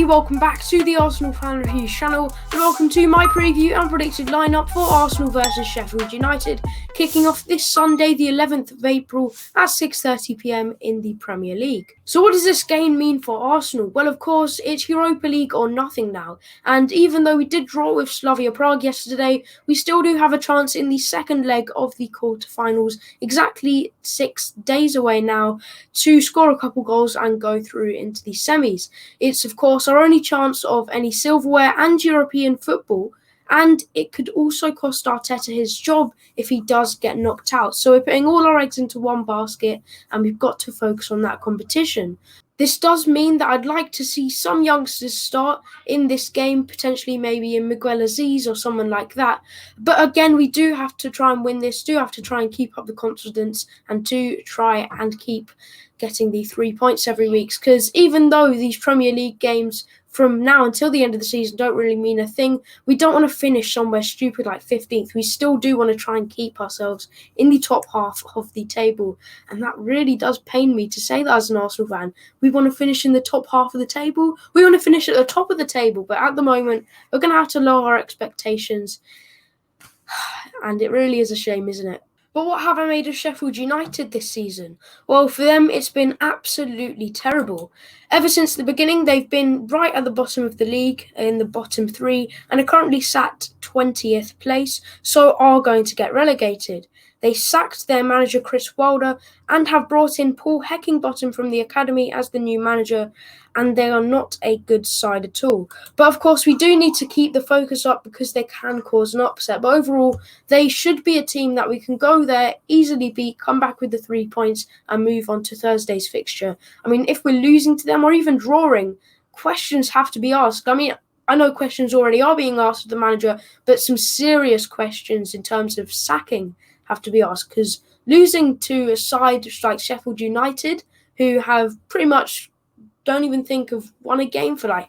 everybody, welcome back to the Arsenal Fan Reviews channel and welcome to my preview and predicted lineup for Arsenal versus Sheffield United, kicking off this Sunday the 11th of April at 6:30 p.m. in the Premier League. So what does this game mean for Arsenal? Well, of course, it's Europa League or nothing now, and even though we did draw with Slavia Prague yesterday, we still do have a chance in the second leg of the quarterfinals, exactly 6 days away now, to score a couple goals and go through into the semis. It's, of course, our only chance of any silverware and European football, and it could also cost Arteta his job if he does get knocked out. So we're putting all our eggs into one basket, and we've got to focus on that competition. This does mean that I'd like to see some youngsters start in this game, potentially maybe in Miguel Aziz or someone like that. But again, we do have to try and win this, do have to try and keep up the confidence, and to try and keep getting the 3 points every week. Because even though these Premier League games from now until the end of the season don't really mean a thing, we don't want to finish somewhere stupid like 15th. We still do want to try and keep ourselves in the top half of the table. And that really does pain me to say that as an Arsenal fan. We want to finish in the top half of the table. We want to finish at the top of the table. But at the moment, we're going to have to lower our expectations. And it really is a shame, isn't it? But what have I made of Sheffield United this season? Well, for them, it's been absolutely terrible. Ever since the beginning, they've been right at the bottom of the league, in the bottom three, and are currently sat 20th place, so are going to get relegated. They sacked their manager Chris Wilder and have brought in Paul Heckingbottom from the academy as the new manager, and they are not a good side at all. But of course, we do need to keep the focus up because they can cause an upset. But overall, they should be a team that we can go there, easily beat, come back with the 3 points and move on to Thursday's fixture. I mean, if we're losing to them or even drawing, questions have to be asked. I mean, I know questions already are being asked of the manager, but some serious questions in terms of sacking have to be asked, because losing to a side like Sheffield United, who have pretty much don't even think of won a game for like,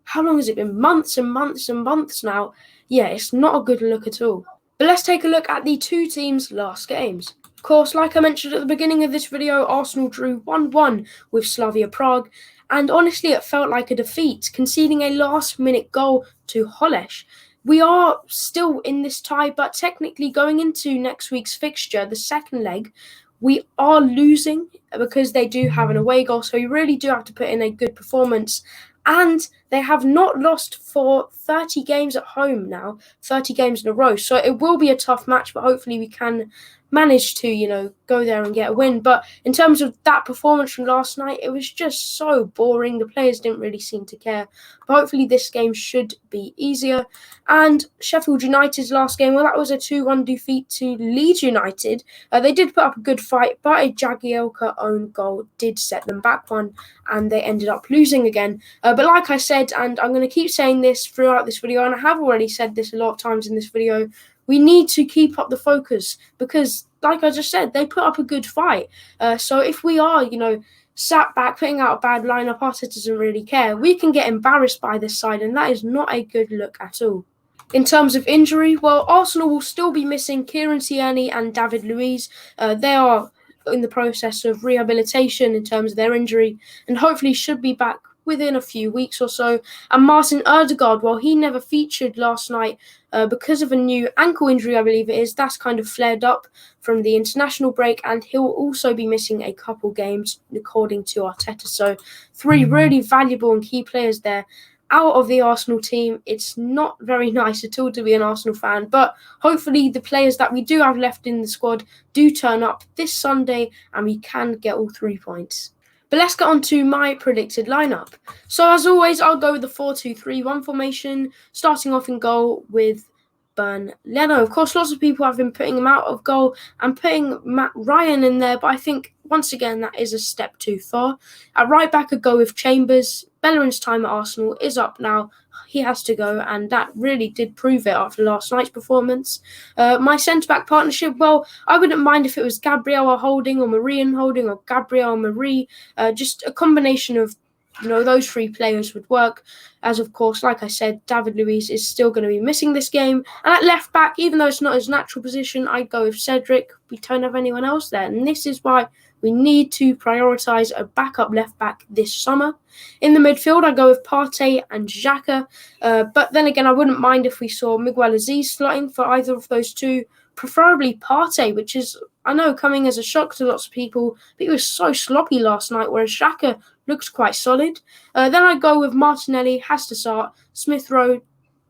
how long has it been? Months and months and months now. Yeah, it's not a good look at all. But let's take a look at the two teams' last games. Of course, like I mentioned at the beginning of this video, Arsenal drew 1-1 with Slavia Prague, and honestly it felt like a defeat, conceding a last-minute goal to Holesh. We are still in this tie, but technically going into next week's fixture, the second leg, we are losing because they do have an away goal, so we really do have to put in a good performance. And they have not lost for 30 games at home now, 30 games in a row. So it will be a tough match, but hopefully we can manage to, go there and get a win. But in terms of that performance from last night, it was just so boring. The players didn't really seem to care. But hopefully this game should be easier. And Sheffield United's last game, well, that was a 2-1 defeat to Leeds United. They did put up a good fight, but a Jagielka own goal did set them back one, and they ended up losing again. But like I said, and I'm going to keep saying this throughout this video, and I have already said this a lot of times in this video, we need to keep up the focus because, like I just said, they put up a good fight. So if we are, sat back, putting out a bad lineup, Arteta doesn't really care. We can get embarrassed by this side, and that is not a good look at all. In terms of injury, well, Arsenal will still be missing Kieran Tierney and David Luiz. They are in the process of rehabilitation in terms of their injury, and hopefully should be back within a few weeks or so. And Martin Ødegaard, well, he never featured last night because of a new ankle injury, I believe it is. That's kind of flared up from the international break, and he'll also be missing a couple games, according to Arteta. So 3 really valuable and key players there out of the Arsenal team. It's not very nice at all to be an Arsenal fan, but hopefully the players that we do have left in the squad do turn up this Sunday and we can get all 3 points. But let's get on to my predicted lineup. So as always, I'll go with the 4-2-3-1 formation, starting off in goal with Bernd Leno. Of course, lots of people have been putting him out of goal and putting Matt Ryan in there, but I think, once again, that is a step too far. At right back, I go with Chambers. Bellerin's time at Arsenal is up now. He has to go, and that really did prove it after last night's performance. My centre-back partnership, well, I wouldn't mind if it was Gabriel Holding or Marie and Holding or Gabriel Marie. Just a combination of those three players would work, as of course, like I said, David Luiz is still going to be missing this game. And at left back, even though it's not his natural position, I'd go with Cedric. We don't have anyone else there, and this is why we need to prioritise a backup left back this summer. In the midfield, I go with Partey and Xhaka, but then again, I wouldn't mind if we saw Miguel Aziz slotting for either of those two, preferably Partey, which is, I know, coming as a shock to lots of people, but he was so sloppy last night, whereas Xhaka looks quite solid. Then I go with Martinelli, has to start. Smith Rowe,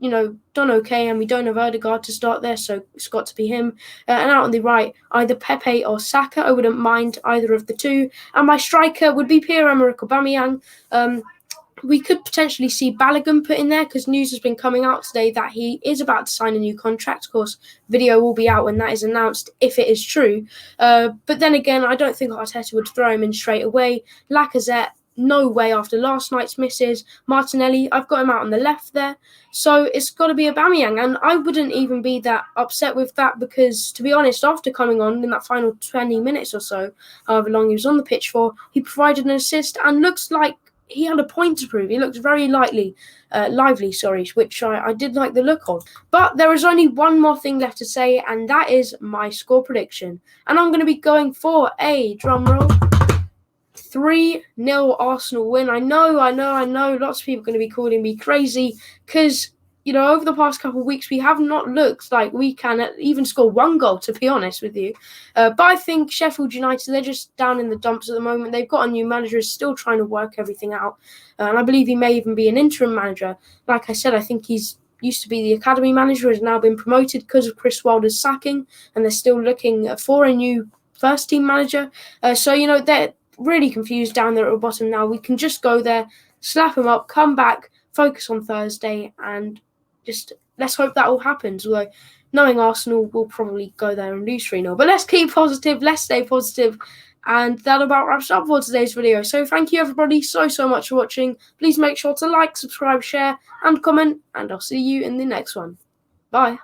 done okay, and we don't have Odegaard to start there, so it's got to be him. And out on the right, either Pepe or Saka. I wouldn't mind either of the two. And my striker would be Pierre-Emerick Aubameyang. We could potentially see Balogun put in there because news has been coming out today that he is about to sign a new contract. Of course, video will be out when that is announced, if it is true. But then again, I don't think Arteta would throw him in straight away. Lacazette, no way after last night's misses. Martinelli, I've got him out on the left there. So it's got to be Aubameyang. And I wouldn't even be that upset with that because, to be honest, after coming on in that final 20 minutes or so, however long he was on the pitch for, he provided an assist and looks like he had a point to prove. He looked very lively, which I did like the look of. But there is only one more thing left to say, and that is my score prediction. And I'm going to be going for a, drum roll, 3-0 Arsenal win. I know. Lots of people are going to be calling me crazy because, over the past couple of weeks, we have not looked like we can even score one goal, to be honest with you. But I think Sheffield United, they're just down in the dumps at the moment. They've got a new manager who's still trying to work everything out. And I believe he may even be an interim manager. Like I said, I think he's used to be the academy manager, has now been promoted because of Chris Wilder's sacking. And they're still looking for a new first-team manager. So, they're really confused down there at the bottom now. We can just go there, slap them up, come back, focus on Thursday, and just let's hope that all happens. Although, knowing Arsenal, we'll probably go there and lose 3-0. But let's keep positive, let's stay positive. And that about wraps up for today's video. So thank you everybody so much for watching. Please make sure to like, subscribe, share, and comment. And I'll see you in the next one. Bye.